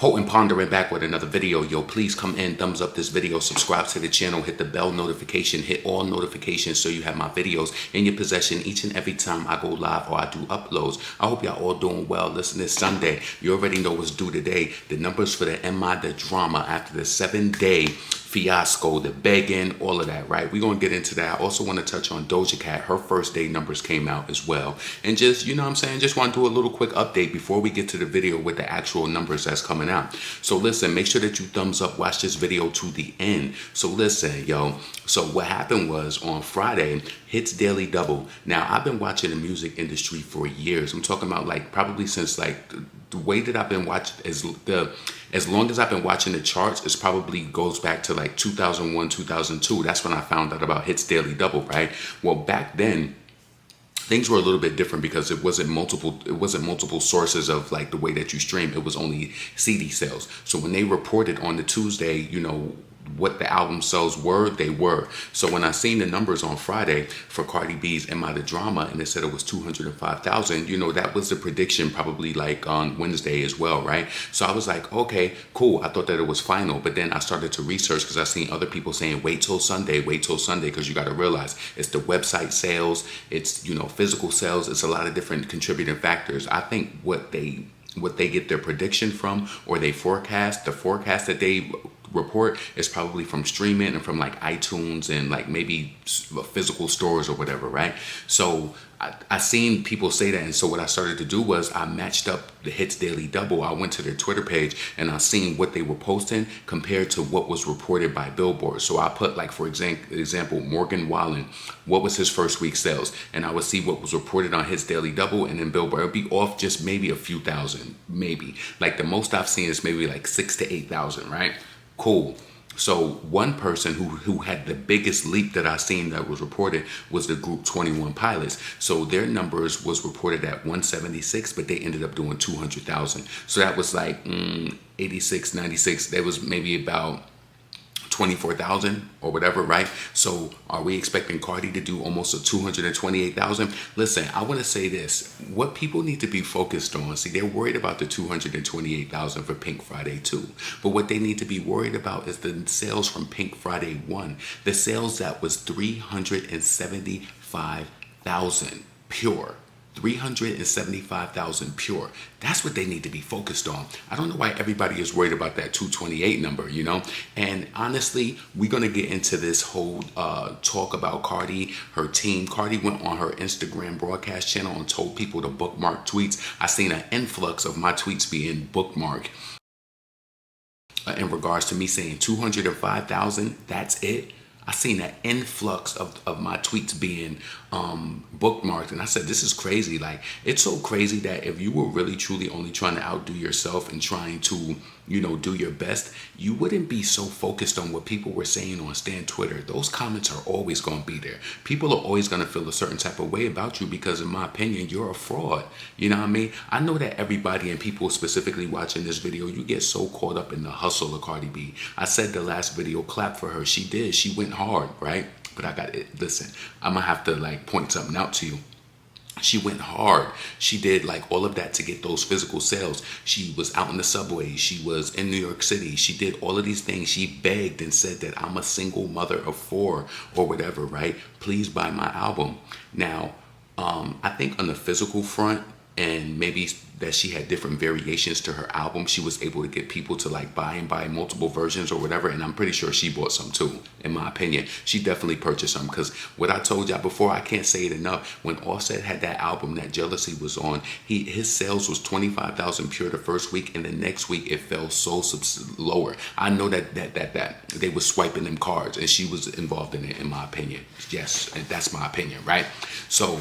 Potent Pondering back with another video. Yo, please come in, thumbs up this video, subscribe to the channel, hit the bell notification, hit all notifications so you have my videos in your possession each and every time I go live or I do uploads. I hope y'all all doing well. Listen, it's Sunday. You already know what's due today. The numbers for the the drama after the 7-day fiasco, the begging, all of that, right? We're going to get into that. I also want to touch on Doja Cat. Her first day numbers came out as well. And just, you know what I'm saying? Just want to do a little quick update before we get to the video with the actual numbers that's coming out. So listen, make sure that you thumbs up, watch this video to the end. So listen, yo. So what happened was on Friday, Hits Daily Double. Now, I've been watching the music industry for years. I'm talking about like probably since like the way that I've been watching as long as I've been watching the charts, it probably goes back to like 2001, 2002. That's when I found out about Hits Daily Double, right? Well, back then, things were a little bit different because it wasn't multiple sources of like the way that you stream. It was only CD sales. So when they reported on the Tuesday, you know, what the album sales were, they were. So when I seen the numbers on Friday for Cardi B's the Drama, and it said it was 205,000, you know, that was the prediction probably like on Wednesday as well, right? So I was like, okay, cool. I thought that it was final, but then I started to research because I seen other people saying, wait till Sunday, because you got to realize it's the website sales, it's, you know, physical sales, it's a lot of different contributing factors. I think what they get their prediction from, or the forecast that they report is probably from streaming and from like iTunes and like maybe physical stores or whatever, right? So I seen people say that, and so what I started to do was I matched up the Hits Daily Double. I went to their Twitter page and I seen what they were posting compared to what was reported by Billboard. So I put like, for example, Morgan Wallen, what was his first week sales? And I would see what was reported on Hits Daily Double, and then Billboard. It would be off just maybe a few thousand, maybe. Like the most I've seen is maybe like 6,000 to 8,000, right? Cool. So one person who had the biggest leap that I seen that was reported was the group 21 Pilots. So their numbers was reported at 176, but they ended up doing 200,000. So that was like 86, 96. That was maybe about 24,000 or whatever, right? So are we expecting Cardi to do almost a 228,000? Listen, I want to say this. What people need to be focused on, see, they're worried about the 228,000 for Pink Friday 2. But what they need to be worried about is the sales from Pink Friday 1. The sales that was 375,000 pure. 375,000 pure. That's what they need to be focused on. I don't know why everybody is worried about that 228 number, you know? And honestly, we're going to get into this whole talk about Cardi, her team. Cardi went on her Instagram broadcast channel and told people to bookmark tweets. I seen an influx of my tweets being bookmarked in regards to me saying 205,000, that's it. I seen that influx of my tweets being bookmarked, and I said, this is crazy. Like, it's so crazy that if you were really truly only trying to outdo yourself and trying to, you know, do your best, you wouldn't be so focused on what people were saying on Stan Twitter. Those comments are always going to be there. People are always going to feel a certain type of way about you because, in my opinion, you're a fraud. You know what I mean? I know that everybody, and people specifically watching this video, you get so caught up in the hustle of Cardi B. I said the last video, clap for her. She did. She went hard, right? But I got it. Listen, I'm going to have to like point something out to you. She went hard. She did like all of that to get those physical sales. She was out in the subway. She was in New York City. She did all of these things. She begged and said that I'm a single mother of 4 or whatever, right? Please buy my album. Now, I think on the physical front, and maybe that she had different variations to her album, she was able to get people to like buy multiple versions or whatever, and I'm pretty sure she bought some too, in my opinion. She definitely purchased some, because what I told y'all before, I can't say it enough, when Offset had that album that Jealousy was on, his sales was 25,000 pure the first week, and the next week it fell so lower. I know that they were swiping them cards, and she was involved in it, in my opinion. Yes, and that's my opinion, right? So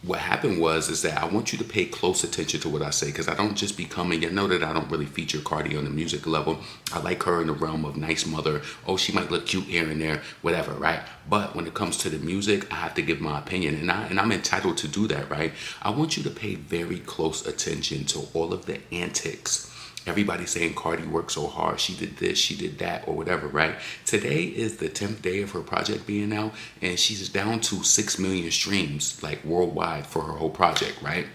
what happened is that I want you to pay close attention to what I say, because I don't just be coming. You know that I don't really feature Cardi on the music level. I like her in the realm of nice mother. Oh, she might look cute here and there, whatever, right? But when it comes to the music, I have to give my opinion, and I'm entitled to do that, right? I want you to pay very close attention to all of the antics. Everybody saying Cardi worked so hard, she did this, she did that, or whatever, right? Today is the 10th day of her project being out, and she's down to 6 million streams, like worldwide, for her whole project, right?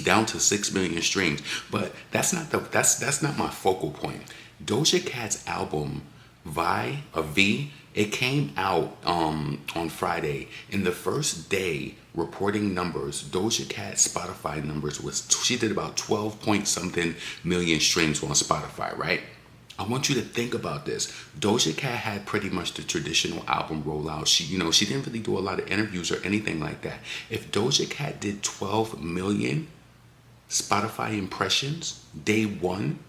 down to 6 million streams. But that's not my focal point. Doja Cat's album V, it came out on Friday. In the first day reporting numbers, Doja Cat's Spotify numbers she did about 12 point something million streams on Spotify, right? I want you to think about this. Doja Cat had pretty much the traditional album rollout. She didn't really do a lot of interviews or anything like that. If Doja Cat did 12 million Spotify impressions day one,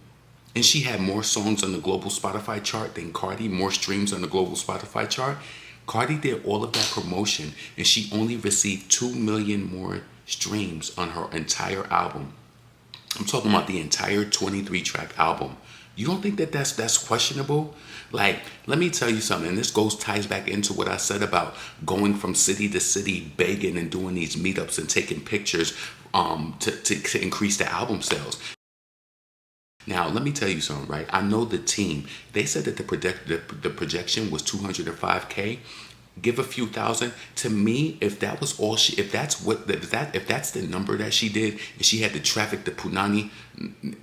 and she had more songs on the global Spotify chart than Cardi, more streams on the global Spotify chart, Cardi did all of that promotion and she only received 2 million more streams on her entire album. I'm talking about the entire 23 track album. You don't think that that's questionable? Like, let me tell you something, and this ties back into what I said about going from city to city, begging and doing these meetups and taking pictures to increase the album sales. Now, let me tell you something, right? I know the team. They said that the projection was 205K. Give a few thousand. To me, if that was all if that's the number that she did, and she had to traffic the punani,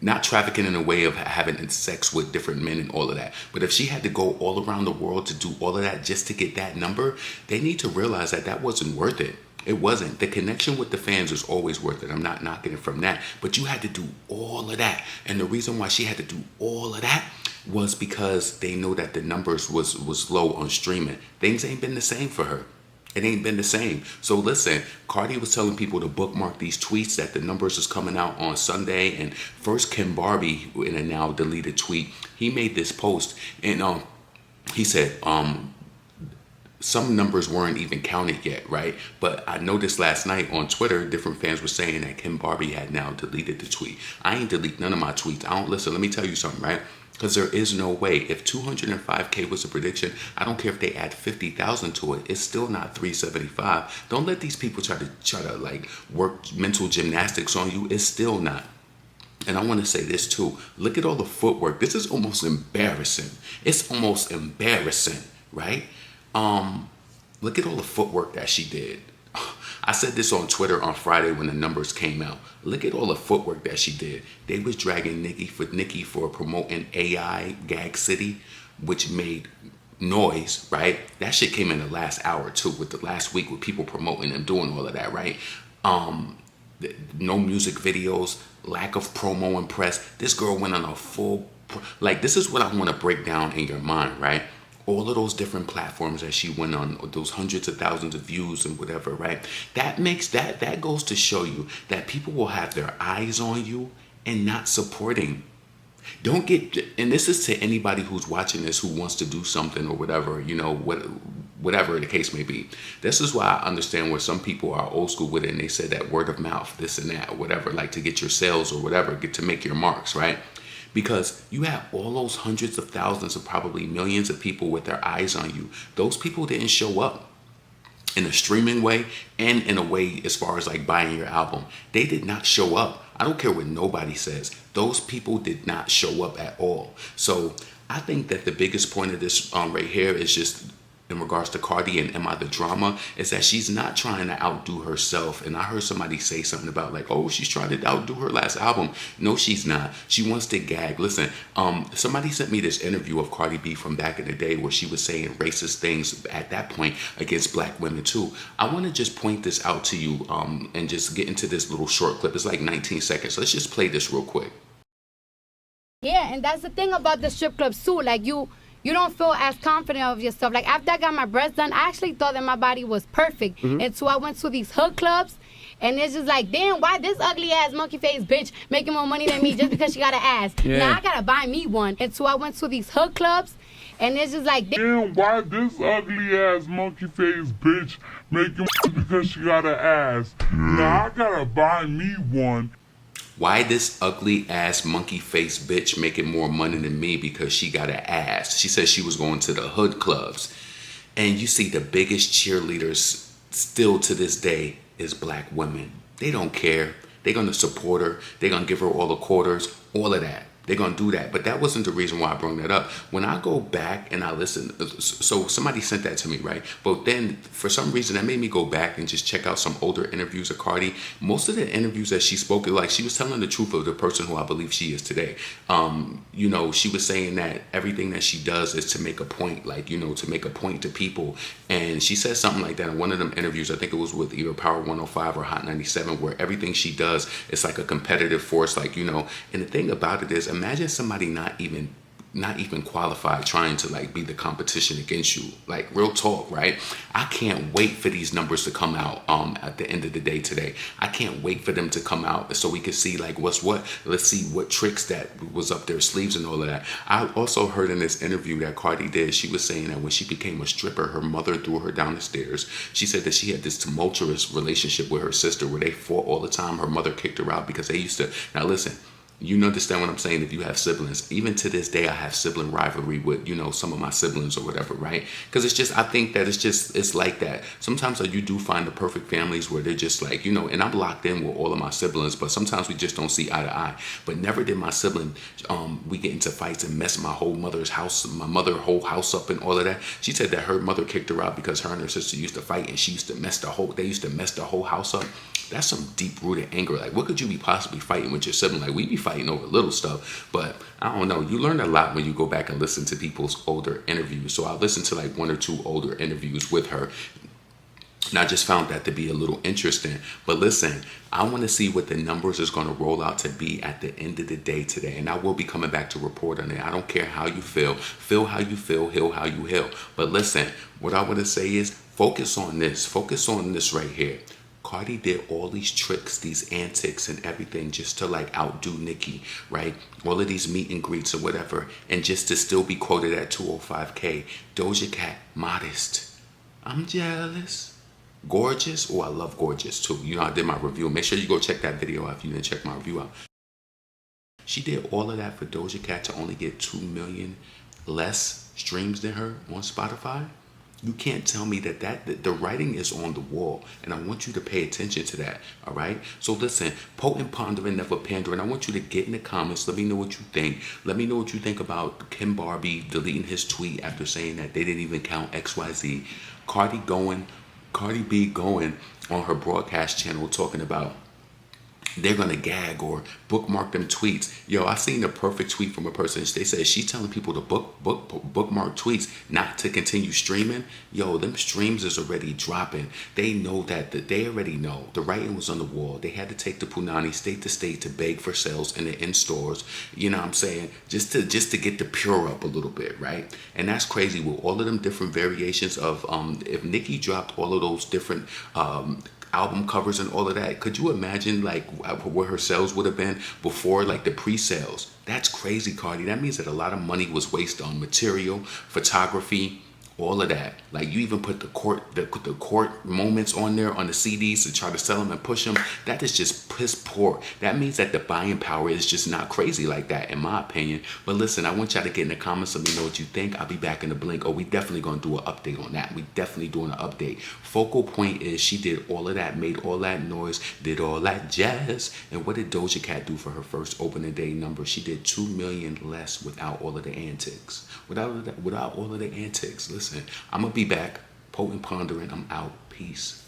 not trafficking in a way of having sex with different men and all of that, but if she had to go all around the world to do all of that just to get that number, they need to realize that wasn't worth it. It wasn't. The connection with the fans is always worth it. I'm not knocking it from that. But you had to do all of that. And the reason why she had to do all of that was because they know that the numbers was low on streaming. Things ain't been the same for her. It ain't been the same. So listen, Cardi was telling people to bookmark these tweets that the numbers is coming out on Sunday. And first Kim Barbie, in a now deleted tweet, he made this post. And he said, some numbers weren't even counted yet, right? But I noticed last night on Twitter, different fans were saying that Kim Barbie had now deleted the tweet. I ain't delete none of my tweets. I don't listen. Let me tell you something, right? Because there is no way. If 205K was a prediction, I don't care if they add 50,000 to it. It's still not 375. Don't let these people try to like work mental gymnastics on you. It's still not. And I want to say this too. Look at all the footwork. This is almost embarrassing. It's almost embarrassing, right? Look at all the footwork that she did. I said this on Twitter on Friday when the numbers came out. Look at all the footwork that she did. They was dragging Nicki for promoting AI Gag City, which made noise, right? That shit came in the last hour too, with the last week with people promoting and doing all of that, right? No music videos, lack of promo and press. This girl went on a full, like, this is what I want to break down in your mind, right? All of those different platforms that she went on, those hundreds of thousands of views and whatever, right? That goes to show you that people will have their eyes on you and not supporting. Don't get, and this is to anybody who's watching this who wants to do something or whatever, whatever the case may be. This is why I understand where some people are old school with it and they said that word of mouth, this and that, or whatever, like to get your sales or whatever, get to make your marks, right? Because you have all those hundreds of thousands of probably millions of people with their eyes on you. Those people didn't show up in a streaming way and in a way as far as like buying your album. They did not show up. I don't care what nobody says. Those people did not show up at all. So I think that the biggest point of this right here is just in regards to Cardi and Am I the Drama, is that she's not trying to outdo herself. And I heard somebody say something about like, oh, she's trying to outdo her last album. No, she's not. She wants to gag. Listen, somebody sent me this interview of Cardi B from back in the day where she was saying racist things at that point against black women too. I want to just point this out to you and just get into this little short clip. It's like 19 seconds. So let's just play this real quick. Yeah, and that's the thing about the strip clubs too. Like you don't feel as confident of yourself. Like after I got my breasts done, I actually thought that my body was perfect. Mm-hmm. And so I went to these hood clubs, and it's just like, damn, why this ugly ass monkey face bitch making more money than me just because she got an ass? Yeah. Now I gotta buy me one. And so I went to these hood clubs, and it's just like, damn, why this ugly ass monkey face bitch making because she got an ass? Now I gotta buy me one. Why this ugly ass monkey face bitch making more money than me because she got an ass? She said she was going to the hood clubs. And you see the biggest cheerleaders still to this day is black women. They don't care. They're going to support her. They're going to give her all the quarters, all of that. They're going to do that. But that wasn't the reason why I brought that up. When I go back and I listen, so somebody sent that to me, right? But then for some reason that made me go back and just check out some older interviews of Cardi. Most of the interviews that she spoke, like she was telling the truth of the person who I believe she is today. You know, she was saying that everything that she does is to make a point, like, you know, to make a point to people. And she said something like that in one of them interviews. I think it was with either Power 105 or Hot 97, where everything she does is like a competitive force, like, you know. And the thing about it is, imagine somebody not even qualified trying to like be the competition against you. Like, real talk, right? I can't wait for these numbers to come out at the end of the day today. I can't wait for them to come out so we can see like what's what. Let's see what tricks that was up their sleeves and all of that. I also heard in this interview that Cardi did, she was saying that when she became a stripper, her mother threw her down the stairs. She said that she had this tumultuous relationship with her sister where they fought all the time. Her mother kicked her out because they used to, now listen, you understand what I'm saying if you have siblings. Even to this day, I have sibling rivalry with, you know, some of my siblings or whatever, right? Because it's just, I think that it's like that. Sometimes you do find the perfect families where they're just like, you know, and I'm locked in with all of my siblings, but sometimes we just don't see eye to eye. But never did my sibling, we get into fights and mess my whole mother's house, my mother whole house up and all of that. She said that her mother kicked her out because her and her sister used to fight and she used to mess they used to mess the whole house up. That's some deep-rooted anger. Like, what could you be possibly fighting with your sibling? Like, we be fighting over little stuff, but I don't know. You learn a lot when you go back and listen to people's older interviews. So I listened to like one or two older interviews with her, and I just found that to be a little interesting. But listen, I want to see what the numbers is going to roll out to be at the end of the day today. And I will be coming back to report on it. I don't care how you feel how you feel, heal how you heal. But listen, what I want to say is focus on this. Focus on this right here. Cardi did all these tricks, these antics and everything just to like outdo Nicki, right? All of these meet and greets or whatever. And just to still be quoted at 205K. Doja Cat, modest. I'm jealous. Gorgeous. Oh, I love gorgeous too. You know, I did my review. Make sure you go check that video out if you didn't check my review out. She did all of that for Doja Cat to only get 2 million less streams than her on Spotify. You can't tell me that the writing is on the wall, and I want you to pay attention to that, all right? So listen, potent, pondering, never pandering. I want you to get in the comments. Let me know what you think. Let me know what you think about Kim Barbie deleting his tweet after saying that they didn't even count XYZ. Cardi B going on her broadcast channel talking about they're gonna gag or bookmark them tweets. Yo, I seen the perfect tweet from a person. They said she's telling people to bookmark tweets, not to continue streaming. Yo, them streams is already dropping. They know they already know. The writing was on the wall. They had to take the punani state to state to beg for sales in the in-stores. You know what I'm saying? Just to get the pure up a little bit, right? And that's crazy with all of them different variations of if Nicki dropped all of those different album covers and all of that, could you imagine like where her sales would have been before, like the pre-sales? That's crazy, Cardi. That means that a lot of money was wasted on material, photography, all of that. Like, you even put the court moments on there on the CDs to try to sell them and push them. That is just piss poor. That means that the buying power is just not crazy like that, in my opinion. But listen, I want y'all to get in the comments. Let me know what you think. I'll be back in a blink. Oh, we definitely gonna do an update on that. We definitely doing an update. Focal point is she did all of that, made all that noise, did all that jazz. And what did Doja Cat do for her first opening day number? She did 2 million less without all of the antics. Without all of the antics. Listen, I'm gonna be back. Potent, pondering. I'm out. Peace.